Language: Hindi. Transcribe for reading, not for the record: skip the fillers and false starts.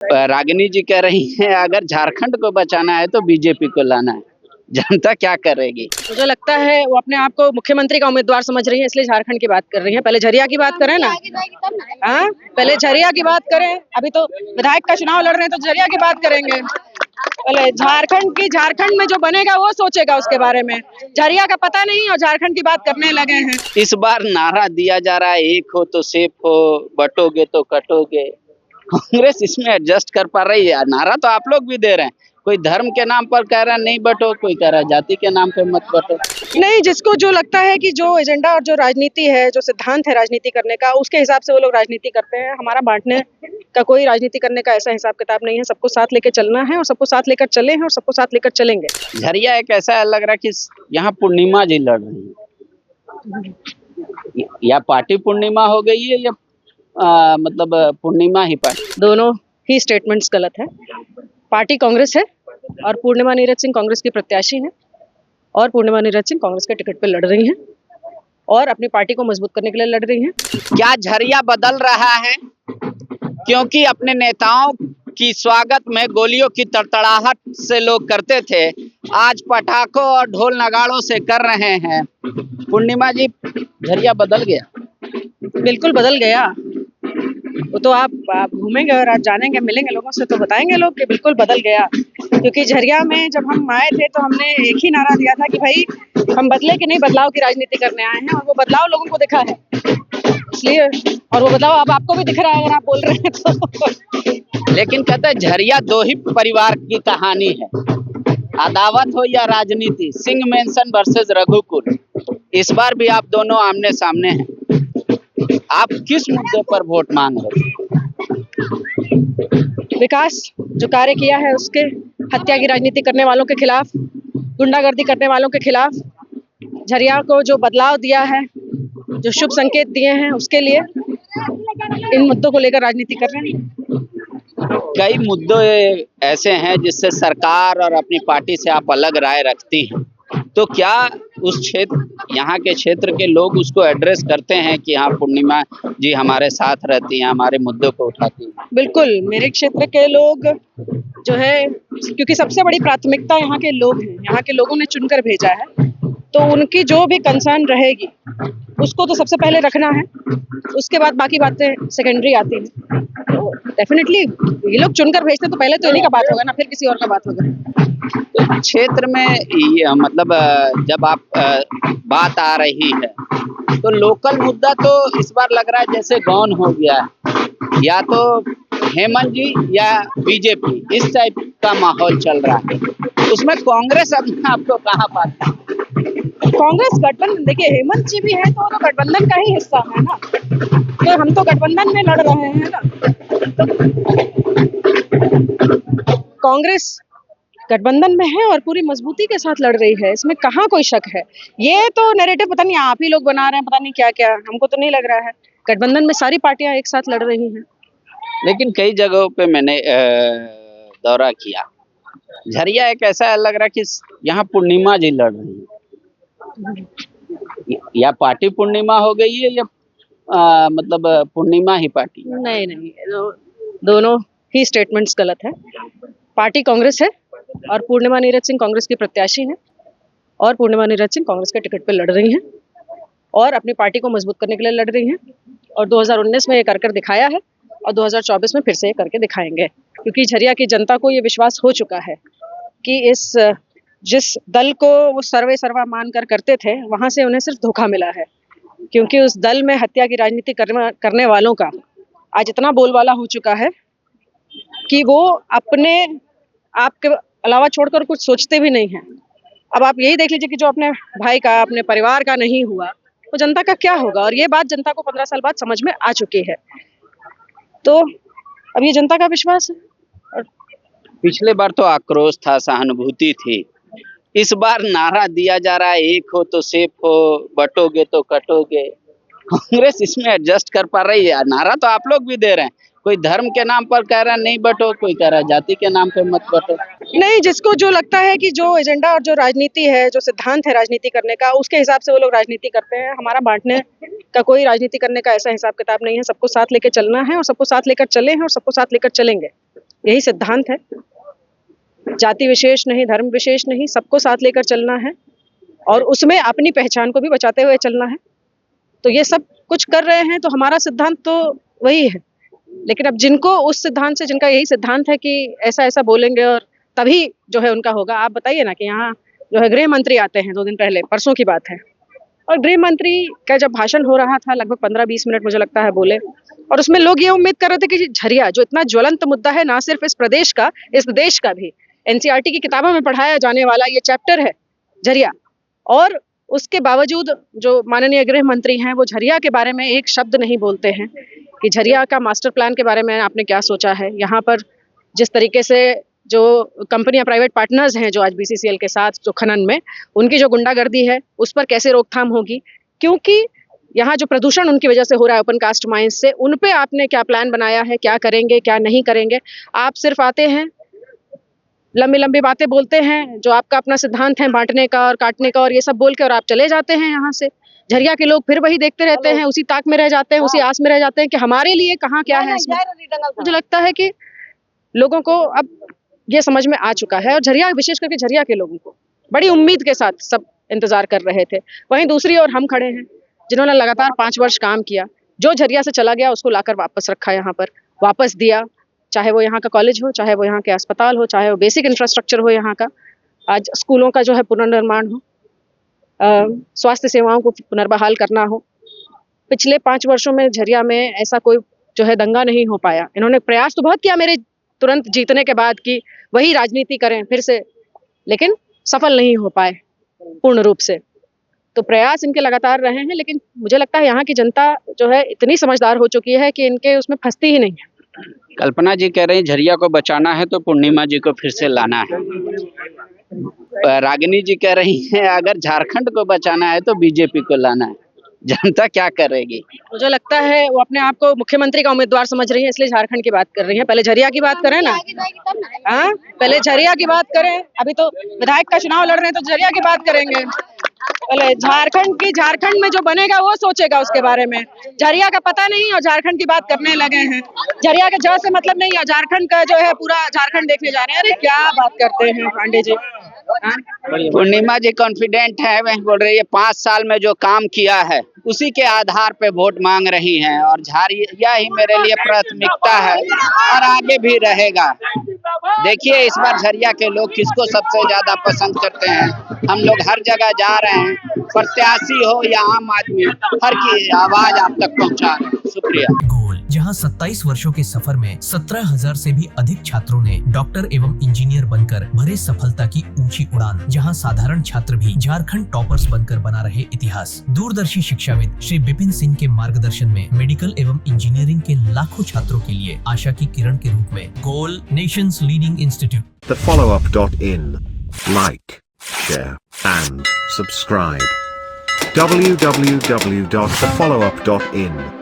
रागिनी जी कह रही हैं अगर झारखंड को बचाना है तो बीजेपी को लाना है। जनता क्या करेगी? मुझे लगता है वो अपने आप को मुख्यमंत्री का उम्मीदवार समझ रही है, इसलिए झारखंड की बात कर रही है। पहले झरिया की बात करें ना। हाँ, पहले झरिया की बात करें। अभी तो विधायक का चुनाव लड़ रहे हैं तो झरिया की बात करेंगे। पहले झारखंड में जो बनेगा वो सोचेगा उसके बारे में। झरिया का पता नहीं और झारखंड की बात करने लगे हैं। इस बार नारा दिया जा रहा है एक हो तो सेफ हो, बटोगे तो कटोगे। कांग्रेस इसमें एडजस्ट कर पा रही है? नारा तो आप लोग भी दे रहे हैं, कोई धर्म के नाम पर कह रहा है नहीं बटो, कोई कह रहा है जाति के नाम पे मत बटो। नहीं, जिसको जो लगता है कि जो एजेंडा और जो राजनीति है, जो सिद्धांत है राजनीति करने का, उसके हिसाब से वो लोग राजनीति करते हैं। हमारा बांटने का कोई राजनीति करने का ऐसा हिसाब किताब नहीं है। सबको साथ लेकर चलना है और सबको साथ लेकर चले हैं और सबको साथ लेकर चलेंगे। झरिया एक ऐसा लग रहा है कि यहाँ पूर्णिमा जी लड़ रही है, या पार्टी पूर्णिमा हो गई है या मतलब पूर्णिमा ही पार्टी। दोनों ही स्टेटमेंट्स गलत है। पार्टी कांग्रेस है और पूर्णिमा नीरज सिंह कांग्रेस की प्रत्याशी हैं और पूर्णिमा नीरज सिंह कांग्रेस के टिकट पे लड़ रही हैं और अपनी पार्टी को मजबूत करने के लिए लड़ रही हैं। क्या झरिया बदल रहा है? क्योंकि अपने नेताओं की स्वागत में गोलियों की तड़तड़ाहट से लोग करते थे, आज पटाखों और ढोल नगाड़ों से कर रहे हैं। पूर्णिमा जी, झरिया बदल गया? बिल्कुल बदल गया। वो तो आप घूमेंगे और आप जानेंगे, मिलेंगे लोगों से तो बताएंगे लोग कि बिल्कुल बदल गया। क्योंकि झरिया में जब हम आए थे तो हमने एक ही नारा दिया था कि भाई हम बदले कि नहीं, बदलाव की राजनीति करने आए हैं और वो बदलाव लोगों को दिखा है, इसलिए। और वो बदलाव अब आपको भी दिख रहा है अगर आप बोल रहे हैं तो। लेकिन कहते हैं झरिया दो ही परिवार की कहानी है, अदावत हो या राजनीति। सिंह मेंशन वर्सेस रघुकुल, इस बार भी आप दोनों आमने सामने हैं। आप किस मुद्दे पर वोट मांग रहे हैं? विकास जो कार्य किया है उसके, हत्या की राजनीति करने वालों के खिलाफ, गुंडागर्दी करने वालों के खिलाफ, झरिया को जो बदलाव दिया है, जो शुभ संकेत दिए हैं, उसके लिए इन मुद्दों को लेकर राजनीति कर रहे हैं। कई मुद्दे ऐसे हैं जिससे सरकार और अपनी पार्टी से आप अलग राय रखती हैं, तो क्या उस क्षेत्र, यहाँ के क्षेत्र के लोग उसको एड्रेस करते हैं कि हाँ पूर्णिमा जी हमारे साथ रहती हैं, हमारे मुद्दों को उठाती हैं? बिल्कुल, मेरे क्षेत्र के लोग जो है, क्योंकि सबसे बड़ी प्राथमिकता यहाँ के लोग हैं, यहाँ के लोगों ने चुनकर भेजा है, तो उनकी जो भी कंसर्न रहेगी उसको तो सबसे पहले रखना है, उसके बाद बाकी बातें सेकेंडरी आती हैं। तो डेफिनेटली ये लोग चुनकर भेजते तो पहले तो इन्हीं का बात होगा ना, फिर किसी और का बात होगा। तो क्षेत्र में ये मतलब जब आप बात आ रही है तो लोकल मुद्दा तो इस बार लग रहा है जैसे गौन हो गया है, या तो हेमंत जी या बीजेपी, इस टाइप का माहौल चल रहा है। उसमें कांग्रेस अपने आपको कहाँ पाता है? कांग्रेस गठबंधन, देखिए हेमंत जी भी है तो वो तो गठबंधन का ही हिस्सा है ना, तो हम तो गठबंधन में लड़ रहे हैं ना। तो कांग्रेस गठबंधन में है और पूरी मजबूती के साथ लड़ रही है, इसमें कहाँ कोई शक है। ये तो नैरेटिव पता नहीं आप ही लोग बना रहे हैं, पता नहीं क्या क्या, हमको तो नहीं लग रहा है। गठबंधन में सारी पार्टियां एक साथ लड़ रही हैं। लेकिन कई जगहों पे मैंने दौरा किया, झरिया एक ऐसा लग रहा है कि यहाँ पूर्णिमा जी लड़ रही है, या पार्टी पूर्णिमा हो गई है या मतलब पूर्णिमा ही पार्टी। नहीं, दोनों ही स्टेटमेंट्स गलत है। पार्टी कांग्रेस है और पूर्णिमा नीरज सिंह कांग्रेस की प्रत्याशी हैं और पूर्णिमा नीरज सिंह कांग्रेस के टिकट पे लड़ रही हैं और अपनी पार्टी को मजबूत करने के लिए लड़ रही हैं। और 2019 में ये कर दिखाया है और 2024 में फिर से ये करके दिखाएंगे, क्योंकि झरिया की जनता को ये विश्वास हो चुका है कि जिस दल को वो सर्वा मान कर करते थे, वहां से उन्हें सिर्फ धोखा मिला है। क्योंकि उस दल में हत्या की राजनीति करने वालों का आज इतना बोलबाला हो चुका है कि वो अपने आप के अलावा छोड़कर कुछ सोचते भी नहीं हैं। अब आप यही देख लीजिए कि जो अपने भाई का, अपने परिवार का नहीं हुआ, तो जनता का क्या होगा। और ये बात जनता को 15 साल बाद समझ में आ चुकी है। तो अब ये जनता का विश्वास है। और पिछले बार तो आक्रोश था, सहानुभूति थी, इस बार नारा दिया जा रहा है एक हो तो सेफ हो, बटोगे तो कटोगे। कांग्रेस इसमें एडजस्ट कर पा रही है? नारा तो आप लोग भी दे रहे हैं, कोई धर्म के नाम पर कह रहा है नहीं बटो, कोई कह रहा है जाति के नाम पे मत बटो। नहीं, जिसको जो लगता है कि जो एजेंडा और जो राजनीति है, जो सिद्धांत है राजनीति करने का, उसके हिसाब से वो लोग राजनीति करते हैं। हमारा बांटने का कोई राजनीति करने का ऐसा हिसाब किताब नहीं है। सबको साथ लेकर चलना है और सबको साथ लेकर चले हैं और सबको साथ लेकर चलेंगे। यही सिद्धांत है, जाति विशेष नहीं, धर्म विशेष नहीं, सबको साथ लेकर चलना है और उसमें अपनी पहचान को भी बचाते हुए चलना है। तो ये सब कुछ कर रहे हैं तो हमारा सिद्धांत तो वही है, लेकिन अब जिनको उस सिद्धांत से, जिनका यही सिद्धांत है कि ऐसा ऐसा बोलेंगे और तभी जो है उनका होगा। आप बताइए ना कि यहाँ जो है गृह मंत्री आते हैं 2 दिन पहले, परसों की बात है, और गृह मंत्री का जब भाषण हो रहा था लगभग 15-20 मिनट मुझे लगता है बोले, और उसमें लोग ये उम्मीद कर रहे थे कि झरिया जो इतना ज्वलंत मुद्दा है, ना सिर्फ इस प्रदेश का, इस देश का भी, एनसीईआरटी की किताबों में पढ़ाया जाने वाला ये चैप्टर है झरिया, और उसके बावजूद जो माननीय गृह मंत्री हैं वो झरिया के बारे में एक शब्द नहीं बोलते हैं कि झरिया का मास्टर प्लान के बारे में आपने क्या सोचा है। यहाँ पर जिस तरीके से जो कंपनियां, प्राइवेट पार्टनर्स हैं जो आज बीसीसीएल के साथ जो खनन में, उनकी जो गुंडागर्दी है उस पर कैसे रोकथाम होगी, क्योंकि यहाँ जो प्रदूषण उनकी वजह से हो रहा है ओपन कास्ट माइंस से, उन पे आपने क्या प्लान बनाया है, क्या करेंगे क्या नहीं करेंगे। आप सिर्फ आते हैं, लंबी लंबी बातें बोलते हैं, जो आपका अपना सिद्धांत है बांटने का और काटने का, और ये सब बोल के और आप चले जाते हैं यहाँ से। झरिया के लोग फिर वही देखते रहते हैं, उसी ताक में रह जाते हैं, उसी आस में रह जाते हैं कि हमारे लिए कहाँ क्या है इसमें। मुझे लगता है कि लोगों को अब ये समझ में आ चुका है, और झरिया, विशेष करके झरिया के लोगों को बड़ी उम्मीद के साथ सब इंतजार कर रहे थे। वहीं दूसरी ओर हम खड़े हैं जिन्होंने लगातार 5 वर्ष काम किया, जो झरिया से चला गया उसको लाकर वापस रखा, यहाँ पर वापस दिया, चाहे वो यहाँ का कॉलेज हो, चाहे वो यहाँ के अस्पताल हो, चाहे वो बेसिक इंफ्रास्ट्रक्चर हो यहाँ का, आज स्कूलों का जो है पुनर्निर्माण हो, स्वास्थ्य सेवाओं को पुनर्बहाल करना हो। पिछले 5 वर्षों में झरिया में ऐसा कोई जो है दंगा नहीं हो पाया। इन्होंने प्रयास तो बहुत किया मेरे तुरंत जीतने के बाद कि वही राजनीति करें फिर से, लेकिन सफल नहीं हो पाए पूर्ण रूप से। तो प्रयास इनके लगातार रहे हैं, लेकिन मुझे लगता है यहाँ की जनता जो है इतनी समझदार हो चुकी है कि इनके उसमें फंसती ही नहीं है। कल्पना जी कह रही हैं झरिया को बचाना है तो पूर्णिमा जी को फिर से लाना है। रागिनी जी कह रही हैं अगर झारखंड को बचाना है तो बीजेपी को लाना है। जनता क्या करेगी? मुझे लगता है वो अपने आप को मुख्यमंत्री का उम्मीदवार समझ रही है, इसलिए झारखंड की बात कर रही है। पहले झरिया की बात करें ना, हाँ पहले झरिया की बात करें। अभी तो विधायक का चुनाव लड़ रहे हैं तो झरिया की बात करेंगे। पहले झारखंड में जो बनेगा वो सोचेगा उसके बारे में। झरिया का पता नहीं और झारखंड की बात करने लगे हैं। झरिया के जड़ से मतलब नहीं है, झारखंड का जो है पूरा झारखंड देखने जा रहे हैं। अरे क्या बात करते हैं पांडे जी। पूर्णिमा जी कॉन्फिडेंट है, वह बोल रही है 5 साल में जो काम किया है उसी के आधार पे वोट मांग रही हैं, और झरिया ही मेरे लिए प्राथमिकता है और आगे भी रहेगा। देखिए इस बार झरिया के लोग किसको सबसे ज्यादा पसंद करते हैं। हम लोग हर जगह जा रहे हैं, प्रत्याशी हो या आम आदमी, हर की आवाज आप तक पहुंचा रहे हैं। शुक्रिया। गोल, जहां 27 वर्षों के सफर में 17,000 से भी अधिक छात्रों ने डॉक्टर एवं इंजीनियर बनकर भरे सफलता की ऊंची उड़ान, जहां साधारण छात्र भी झारखंड टॉपर्स बनकर बना रहे इतिहास। दूरदर्शी शिक्षाविद श्री विपिन सिंह के मार्गदर्शन में मेडिकल एवं इंजीनियरिंग के लाखों छात्रों के लिए आशा की किरण के रूप में गोल, nation's leading institute. TheFollowUp.in. Like, share and subscribe. www.thefollowup.in